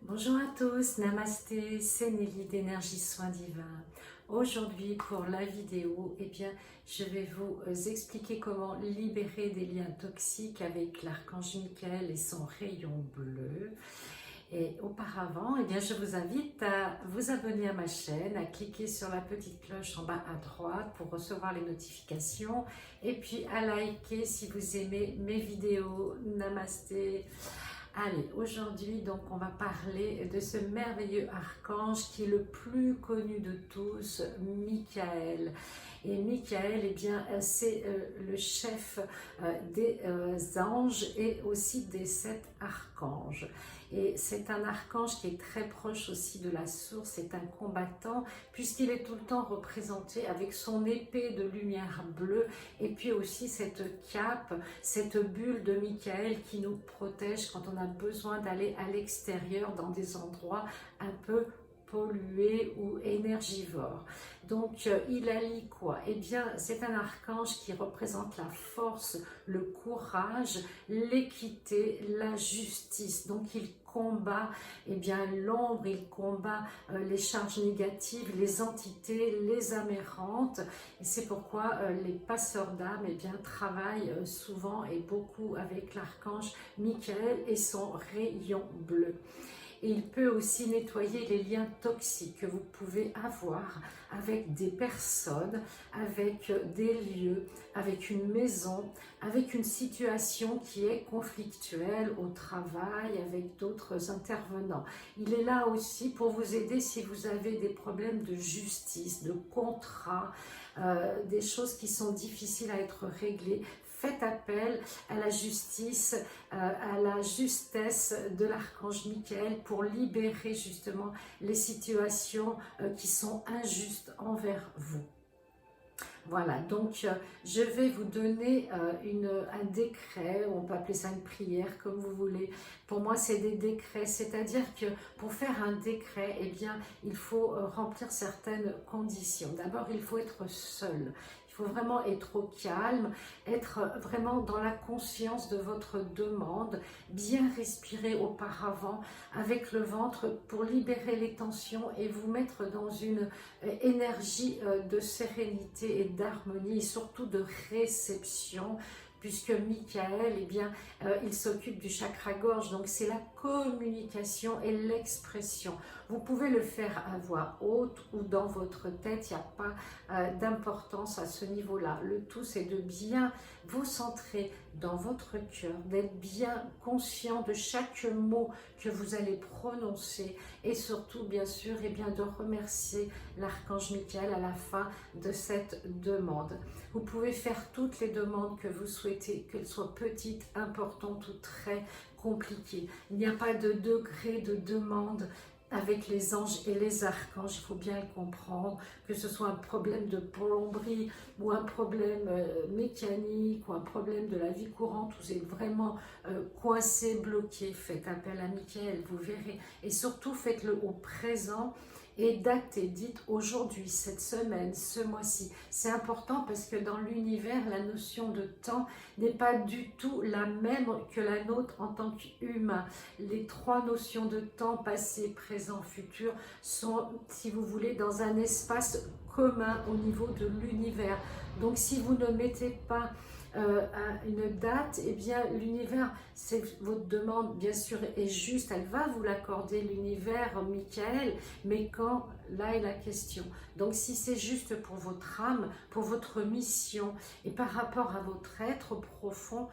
Bonjour à tous, Namasté, c'est Nelly d'Énergie Soins Divins. Aujourd'hui pour la vidéo, je vais vous expliquer comment libérer des liens toxiques avec l'archange Michael et son rayon bleu. Et auparavant, je vous invite à vous abonner à ma chaîne, à cliquer sur la petite cloche en bas à droite pour recevoir les notifications et puis à liker si vous aimez mes vidéos. Namasté. Allez, aujourd'hui, donc, on va parler de ce merveilleux archange qui est le plus connu de tous, Michael. Et Michael, c'est le chef des anges et aussi des 7 archanges. Et c'est un archange qui est très proche aussi de la source, c'est un combattant, puisqu'il est tout le temps représenté avec son épée de lumière bleue, et puis aussi cette cape, cette bulle de Michael qui nous protège quand on a besoin d'aller à l'extérieur dans des endroits un peu pollués ou énergivores. Donc il allie quoi? C'est un archange qui représente la force, le courage, l'équité, la justice. Donc il combat l'ombre, il combat les charges négatives, les entités, les amérantes. Et c'est pourquoi les passeurs d'âme travaillent souvent et beaucoup avec l'archange Michael et son rayon bleu. Et il peut aussi nettoyer les liens toxiques que vous pouvez avoir avec des personnes, avec des lieux, avec une maison, avec une situation qui est conflictuelle au travail, avec d'autres intervenants. Il est là aussi pour vous aider si vous avez des problèmes de justice, de contrat, des choses qui sont difficiles à être réglées. Faites appel à la justice, à la justesse de l'archange Michael pour libérer justement les situations qui sont injustes envers vous. Voilà, donc je vais vous donner un décret, on peut appeler ça une prière comme vous voulez. Pour moi, c'est des décrets, c'est-à-dire que pour faire un décret, il faut remplir certaines conditions. D'abord, il faut être seul. Il faut vraiment être au calme, être vraiment dans la conscience de votre demande, bien respirer auparavant avec le ventre pour libérer les tensions et vous mettre dans une énergie de sérénité et d'harmonie et surtout de réception, puisque Michael, il s'occupe du chakra gorge, donc c'est la communication et l'expression. Vous pouvez le faire à voix haute ou dans votre tête, il n'y a pas d'importance à ce niveau-là. Le tout, c'est de bien vous centrer dans votre cœur, d'être bien conscient de chaque mot que vous allez prononcer et surtout, bien sûr, de remercier l'archange Michael à la fin de cette demande. Vous pouvez faire toutes les demandes que vous souhaitez, qu'elles soient petites, importantes ou très compliquées. Il n'y a pas de degré de demande avec les anges et les archanges, il faut bien le comprendre, que ce soit un problème de plomberie ou un problème mécanique ou un problème de la vie courante, vous êtes vraiment coincé, bloqué, faites appel à Michael, vous verrez. Et surtout, faites-le au présent et datez, dites aujourd'hui, cette semaine, ce mois-ci. C'est important parce que dans l'univers, la notion de temps n'est pas du tout la même que la nôtre en tant qu'humain. Les 3 notions de temps, passé, présent, futur, sont, si vous voulez, dans un espace commun au niveau de l'univers. Donc si vous ne mettez pas à une date, l'univers, c'est votre demande bien sûr est juste, elle va vous l'accorder l'univers, Michael, mais quand, là est la question. Donc si c'est juste pour votre âme, pour votre mission et par rapport à votre être profond,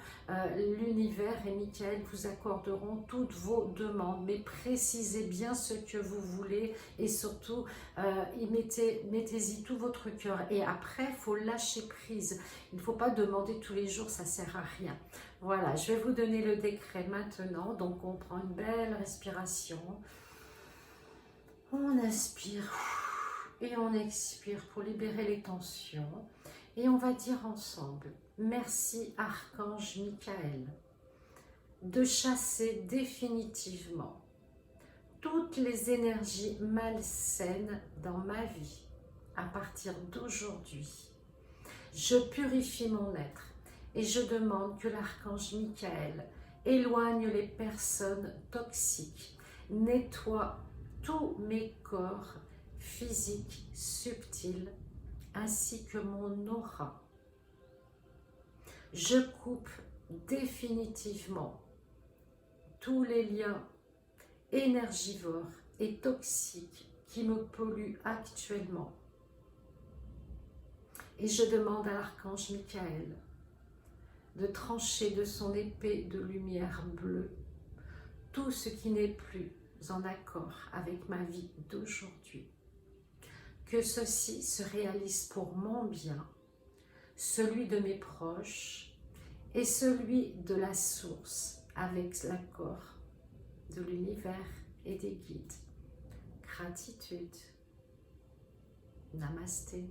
l'univers et Michael vous accorderont toutes vos demandes, mais précisez bien ce que vous voulez et surtout mettez-y tout votre cœur. Et après, il faut lâcher prise. Il ne faut pas demander tous les jours, ça ne sert à rien. Voilà, je vais vous donner le décret maintenant. Donc, on prend une belle respiration. On inspire et on expire pour libérer les tensions. Et on va dire ensemble, merci Archange Michael, de chasser définitivement toutes les énergies malsaines dans ma vie à partir d'aujourd'hui. Je purifie mon être et je demande que l'archange Michael éloigne les personnes toxiques, nettoie tous mes corps physiques subtils ainsi que mon aura. Je coupe définitivement tous les liens énergivores et toxiques qui me polluent actuellement. Et je demande à l'archange Michael de trancher de son épée de lumière bleue tout ce qui n'est plus en accord avec ma vie d'aujourd'hui. Que ceci se réalise pour mon bien, celui de mes proches et celui de la source avec l'accord de l'univers et des guides. Gratitude. Namasté.